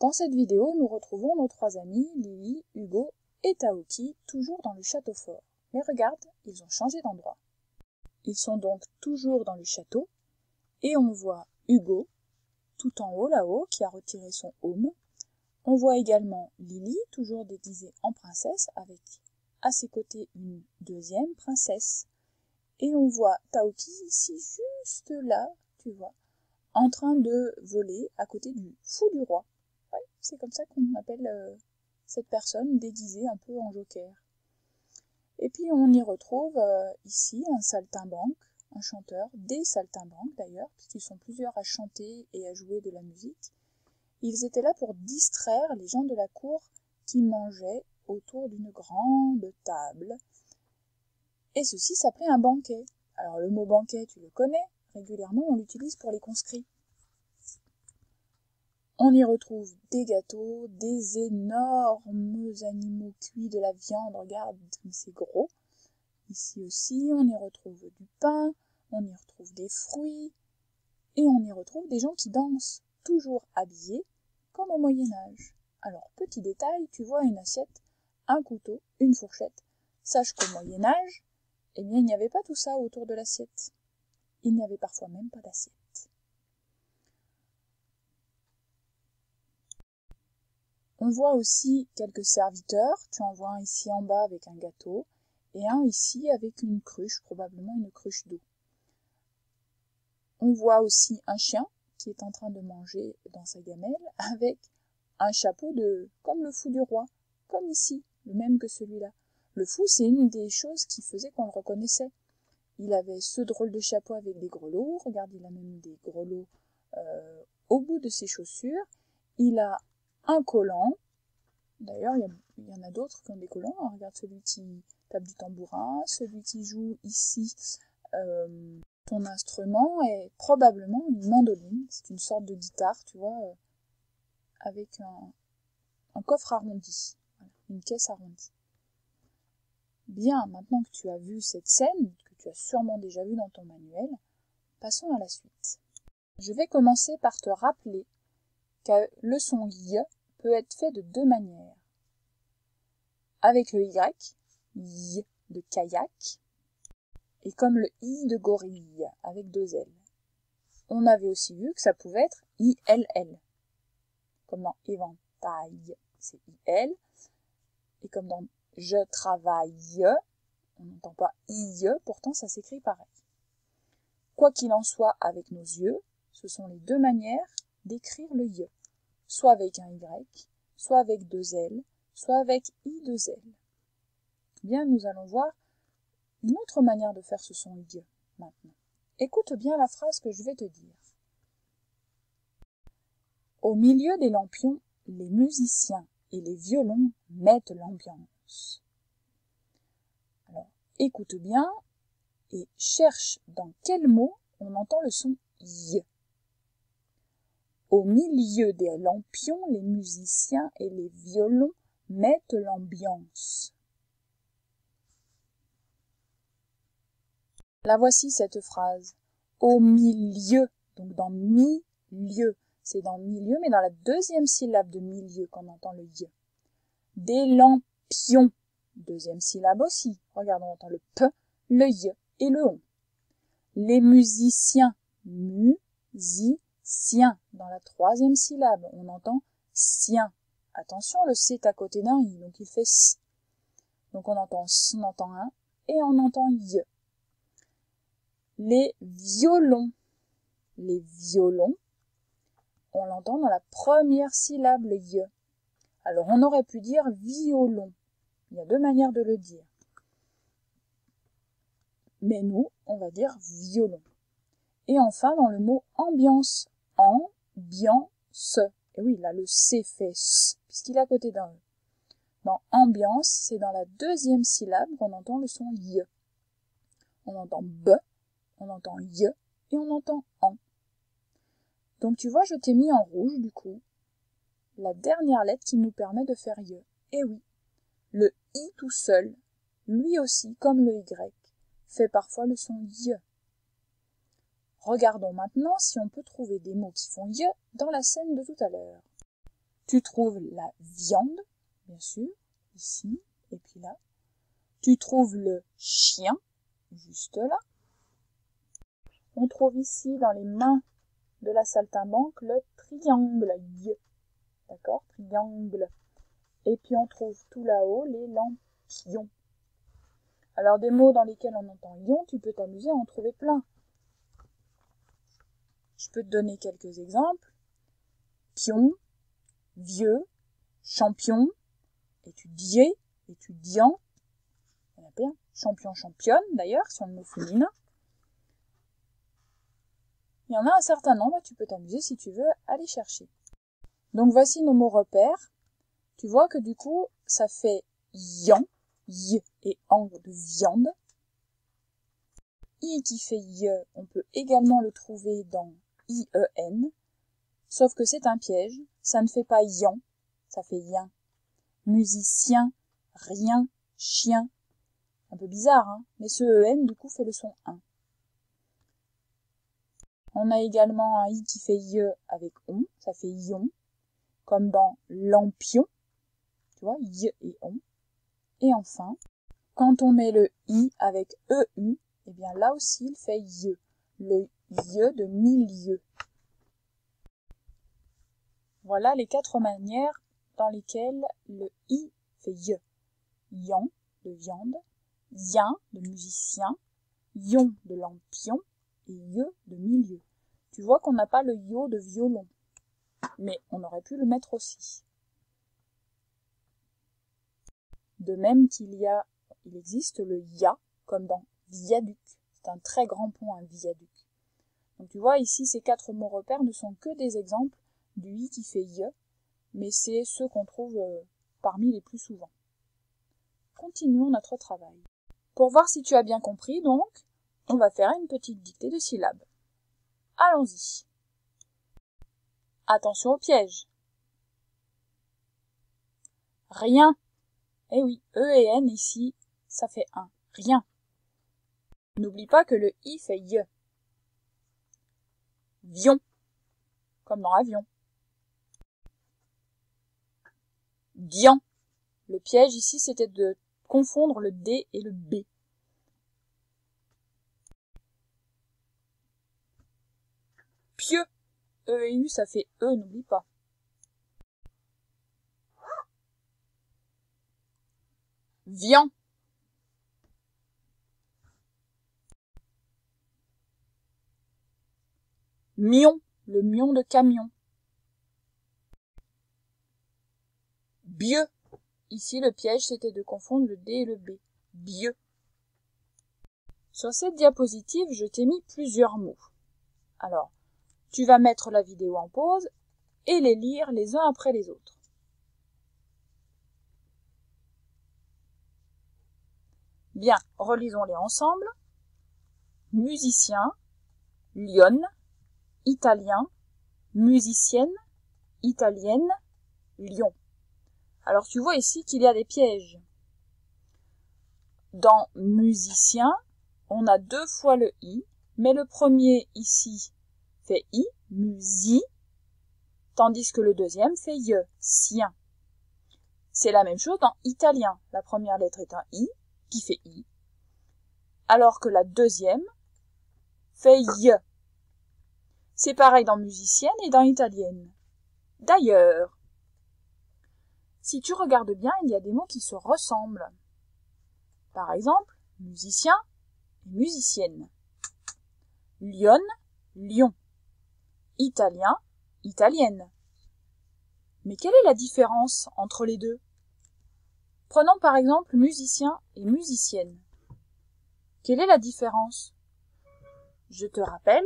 Dans cette vidéo, nous retrouvons nos trois amis, Lily, Hugo et Taoki, toujours dans le château fort. Mais regarde, ils ont changé d'endroit. Ils sont donc toujours dans le château, et on voit Hugo, tout en haut là-haut, qui a retiré son aume. On voit également Lily, toujours déguisée en princesse, avec à ses côtés une deuxième princesse. Et on voit Taoki ici, juste là, tu vois, en train de voler à côté du fou du roi. Ouais, c'est comme ça qu'on appelle cette personne déguisée un peu en joker. Et puis on y retrouve ici un saltimbanque, un chanteur, des saltimbanques d'ailleurs, puisqu'ils sont plusieurs à chanter et à jouer de la musique. Ils étaient là pour distraire les gens de la cour qui mangeaient autour d'une grande table. Et ceci s'appelait un banquet. Alors le mot banquet, tu le connais, régulièrement on l'utilise pour les conscrits. On y retrouve des gâteaux, des énormes animaux cuits, de la viande, regarde, c'est gros. Ici aussi, on y retrouve du pain, on y retrouve des fruits, et on y retrouve des gens qui dansent, toujours habillés comme au Moyen-Âge. Alors, petit détail, tu vois une assiette, un couteau, une fourchette. Sache qu'au Moyen-Âge, eh bien, il n'y avait pas tout ça autour de l'assiette. Il n'y avait parfois même pas d'assiette. On voit aussi quelques serviteurs, tu en vois un ici en bas avec un gâteau, et un ici avec une cruche, probablement une cruche d'eau. On voit aussi un chien qui est en train de manger dans sa gamelle, avec un chapeau comme le fou du roi, comme ici, le même que celui-là. Le fou, c'est une des choses qui faisait qu'on le reconnaissait. Il avait ce drôle de chapeau avec des grelots, regarde, il a même des grelots au bout de ses chaussures. Il a un collant, d'ailleurs il y en a d'autres qui ont des collants, hein. Regarde celui qui tape du tambourin, celui qui joue ici ton instrument est probablement une mandoline, c'est une sorte de guitare, tu vois, avec un coffre arrondi, voilà, une caisse arrondie. Bien, maintenant que tu as vu cette scène, que tu as sûrement déjà vue dans ton manuel, passons à la suite. Je vais commencer par te rappeler que le son Y peut être fait de deux manières. Avec le Y de kayak, et comme le I de gorille, avec deux L. On avait aussi vu que ça pouvait être ILL, comme dans éventail, c'est IL, et comme dans je travaille, on n'entend pas I, pourtant ça s'écrit pareil. Quoi qu'il en soit, avec nos yeux, ce sont les deux manières d'écrire le Y, soit avec un Y, soit avec deux L, soit avec I2L. Bien, nous allons voir une autre manière de faire ce son Y maintenant. Écoute bien la phrase que je vais te dire. Au milieu des lampions, les musiciens et les violons mettent l'ambiance. Alors, écoute bien et cherche dans quel mot on entend le son Y. Au milieu des lampions, les musiciens et les violons mettent l'ambiance. La voici cette phrase. Au milieu, donc dans milieu. C'est dans milieu, mais dans la deuxième syllabe de milieu qu'on entend le Y. Des lampions. Deuxième syllabe aussi. Regarde, on entend le P, le Y et le ON. Les musiciens. Musiciens. Dans la troisième syllabe, on entend sien. Attention, le C est à côté d'un I, donc il fait S. Donc on entend S, on entend un, et on entend Y. Les violons. Les violons, on l'entend dans la première syllabe, le Y. Alors, on aurait pu dire violon. Il y a deux manières de le dire. Mais nous, on va dire violon. Et enfin, dans le mot ambiance. Ambiance. Et oui, là, le C fait S, puisqu'il est à côté d'un E. Dans ambiance, c'est dans la deuxième syllabe qu'on entend le son Y. On entend B, on entend Y, et on entend AN. Donc tu vois, je t'ai mis en rouge du coup la dernière lettre qui nous permet de faire Y. Et oui, le I tout seul, lui aussi, comme le Y, fait parfois le son Y. Regardons maintenant si on peut trouver des mots qui font Y dans la scène de tout à l'heure. Tu trouves la viande, bien sûr, ici, et puis là. Tu trouves le chien, juste là. On trouve ici, dans les mains de la saltimbanque, le triangle, y. D'accord, triangle. Et puis on trouve tout là-haut les lampions. Alors des mots dans lesquels on entend lion, tu peux t'amuser à en trouver plein. Je peux te donner quelques exemples. Pion, vieux, champion, étudier, étudiant. Il y en a plein. Champion, championne d'ailleurs, si on le mot féminin. Il y en a un certain nombre, tu peux t'amuser si tu veux aller chercher. Donc voici nos mots repères. Tu vois que du coup, ça fait yan, y et ang de viande. I qui fait y, on peut également le trouver dans ien, sauf que c'est un piège, ça ne fait pas yan, ça fait yen. Musicien, rien, chien. Un peu bizarre, hein, mais ce en du coup fait le son 1. On a également un i qui fait y avec on, ça fait ion, comme dans lampion, tu vois, y et on. Et enfin, quand on met le i avec eu, eh bien là aussi il fait y, le y de milieu. Voilà les 4 manières dans lesquelles le i fait y. Yan de viande, yen de musicien, ion de lampion et y de milieu. Tu vois qu'on n'a pas le yo de violon, mais on aurait pu le mettre aussi. De même qu'il existe le ya, comme dans viaduc. C'est un très grand pont, un viaduc. Donc tu vois, ici, ces 4 mots repères ne sont que des exemples du i qui fait y, mais c'est ceux qu'on trouve parmi les plus souvent. Continuons notre travail. Pour voir si tu as bien compris, donc, on va faire une petite dictée de syllabes. Allons-y. Attention au piège. Rien. Eh oui, E et N ici, ça fait 1. Rien. N'oublie pas que le I fait Y. Vion, comme dans avion. Dian. Le piège ici, c'était de confondre le D et le B. Pieux. E et U, ça fait E, n'oublie pas. Vian. Mion, le mion de camion. Bieux. Ici, le piège, c'était de confondre le D et le B. Bieux. Sur cette diapositive, je t'ai mis plusieurs mots. Alors, tu vas mettre la vidéo en pause et les lire les uns après les autres. Bien, relisons-les ensemble. Musicien, lionne, italien, musicienne, italienne, lion. Alors tu vois ici qu'il y a des pièges. Dans musicien, on a 2 fois le i, mais le premier ici fait i, musi, tandis que le deuxième fait y, sien. C'est la même chose dans italien. La première lettre est un i, qui fait i, alors que la deuxième fait y. C'est pareil dans musicienne et dans italienne. D'ailleurs, si tu regardes bien, il y a des mots qui se ressemblent. Par exemple, musicien et musicienne. Lionne, lion. Italien, italienne. Mais quelle est la différence entre les deux? Prenons par exemple musicien et musicienne. Quelle est la différence? Je te rappelle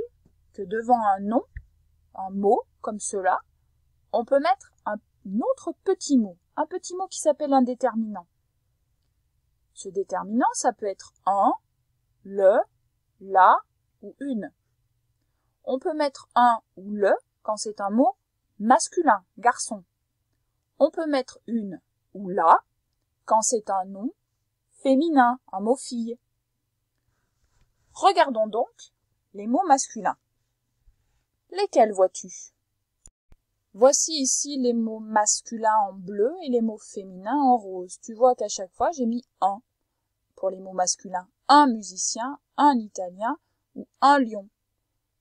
que devant un nom, un mot comme cela, on peut mettre un autre petit mot qui s'appelle un déterminant. Ce déterminant, ça peut être un, le, la ou une. On peut mettre un ou le quand c'est un mot masculin, garçon. On peut mettre une ou la quand c'est un nom féminin, un mot fille. Regardons donc les mots masculins. Lesquels vois-tu? Voici ici les mots masculins en bleu et les mots féminins en rose. Tu vois qu'à chaque fois, j'ai mis un pour les mots masculins. Un musicien, un italien ou un lion.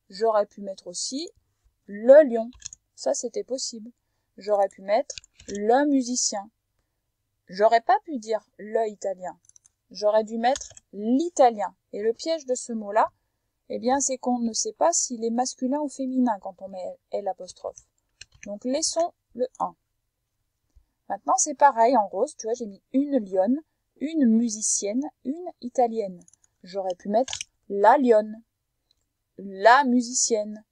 J'aurais pu mettre aussi le lion. Ça, c'était possible. J'aurais pu mettre le musicien. J'aurais pas pu dire le italien. J'aurais dû mettre l'italien. Et le piège de ce mot-là, eh bien, c'est qu'on ne sait pas s'il est masculin ou féminin quand on met L'. Donc, laissons le 1. Maintenant, c'est pareil, en rose, tu vois, j'ai mis une lionne, une musicienne, une italienne. J'aurais pu mettre la lionne, la musicienne.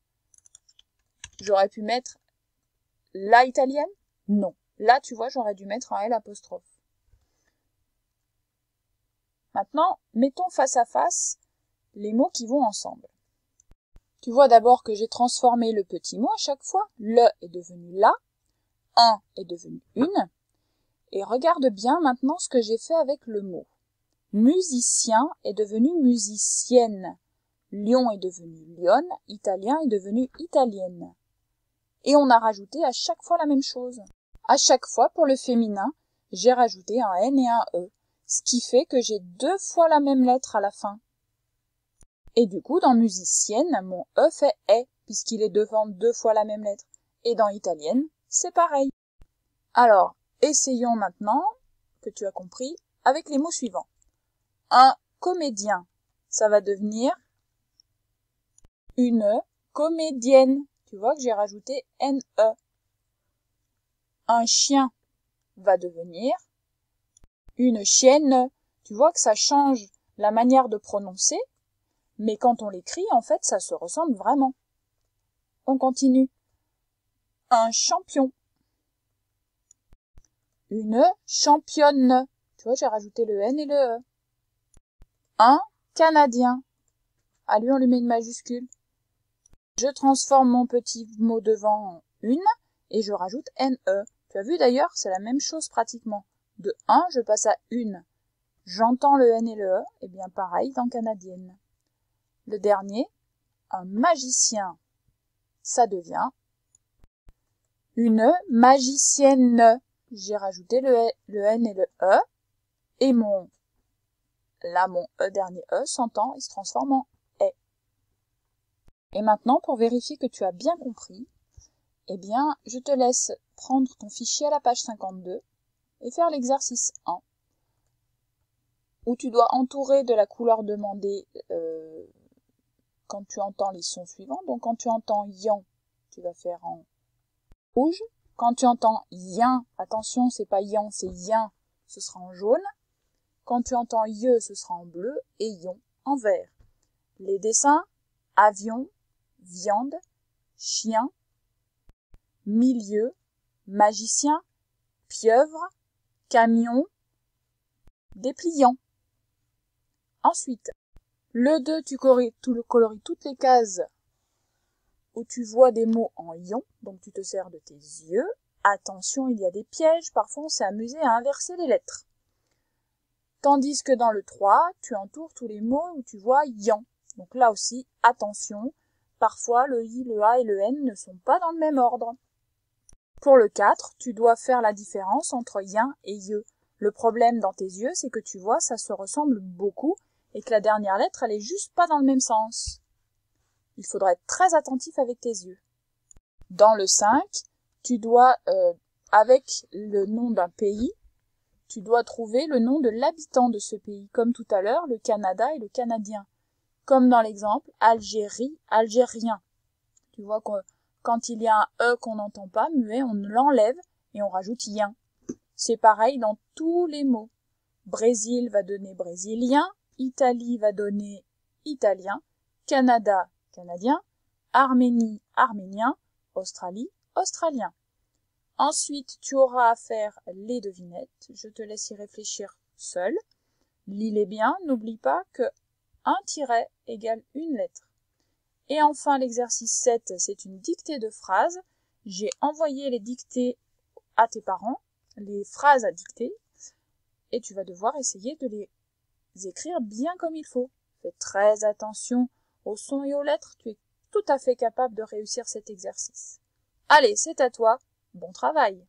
J'aurais pu mettre la italienne? Non. Là, tu vois, j'aurais dû mettre un L'. Maintenant, mettons face à face les mots qui vont ensemble. Tu vois d'abord que j'ai transformé le petit mot à chaque fois. Le est devenu la, un est devenu une. Et regarde bien maintenant ce que j'ai fait avec le mot. Musicien est devenu musicienne. Lion est devenu lionne. Italien est devenu italienne. Et on a rajouté à chaque fois la même chose. À chaque fois, pour le féminin, j'ai rajouté un N et un E, ce qui fait que j'ai 2 fois la même lettre à la fin. Et du coup, dans musicienne, mon E fait E, puisqu'il est devant 2 fois la même lettre. Et dans italienne, c'est pareil. Alors, essayons maintenant, que tu as compris, avec les mots suivants. Un comédien, ça va devenir une comédienne. Tu vois que j'ai rajouté NE. Un chien va devenir une chienne. Tu vois que ça change la manière de prononcer, mais quand on l'écrit, en fait, ça se ressemble vraiment. On continue. Un champion. Une championne. Tu vois, j'ai rajouté le N et le E. Un Canadien. À lui, on lui met une majuscule. Je transforme mon petit mot devant en une et je rajoute NE. Tu as vu d'ailleurs, c'est la même chose pratiquement. De 1, je passe à une. J'entends le N et le E, et bien pareil dans canadienne. Le dernier, un magicien. Ça devient une magicienne. J'ai rajouté le N et le E, et mon E, dernier E, s'entend et se transforme en E. Et maintenant, pour vérifier que tu as bien compris, eh bien, je te laisse prendre ton fichier à la page 52 et faire l'exercice 1, où tu dois entourer de la couleur demandée quand tu entends les sons suivants. Donc, quand tu entends yan, tu vas faire en rouge. Quand tu entends yin, attention, c'est pas yan, c'est yin, ce sera en jaune. Quand tu entends ye, ce sera en bleu et yon en vert. Les dessins, avion, viande, chien, milieu, magicien, pieuvre, camion, dépliant. Ensuite, le 2, tu coloris toutes les cases où tu vois des mots en ion, donc tu te sers de tes yeux. Attention, il y a des pièges, parfois on s'est amusé à inverser les lettres. Tandis que dans le 3, tu entoures tous les mots où tu vois yan. Donc là aussi, attention, parfois le i, le a et le n ne sont pas dans le même ordre. Pour le 4, tu dois faire la différence entre yin et ye. Le problème dans tes yeux, c'est que tu vois, ça se ressemble beaucoup et que la dernière lettre, elle est juste pas dans le même sens. Il faudra être très attentif avec tes yeux. Dans le 5, tu dois, avec le nom d'un pays, tu dois trouver le nom de l'habitant de ce pays, comme tout à l'heure, le Canada et le Canadien. Comme dans l'exemple, Algérie, Algérien. Tu vois que quand il y a un E qu'on n'entend pas, muet, on l'enlève et on rajoute yen. C'est pareil dans tous les mots. Brésil va donner brésilien, Italie va donner italien, Canada, canadien, Arménie, arménien, Australie, australien. Ensuite, tu auras à faire les devinettes. Je te laisse y réfléchir seul. Lis-les bien. N'oublie pas que un tiret égale une lettre. Et enfin, l'exercice 7, c'est une dictée de phrases. J'ai envoyé les dictées à tes parents, les phrases à dicter, et tu vas devoir essayer de les écrire bien comme il faut. Fais très attention aux sons et aux lettres. Tu es tout à fait capable de réussir cet exercice. Allez, c'est à toi. Bon travail.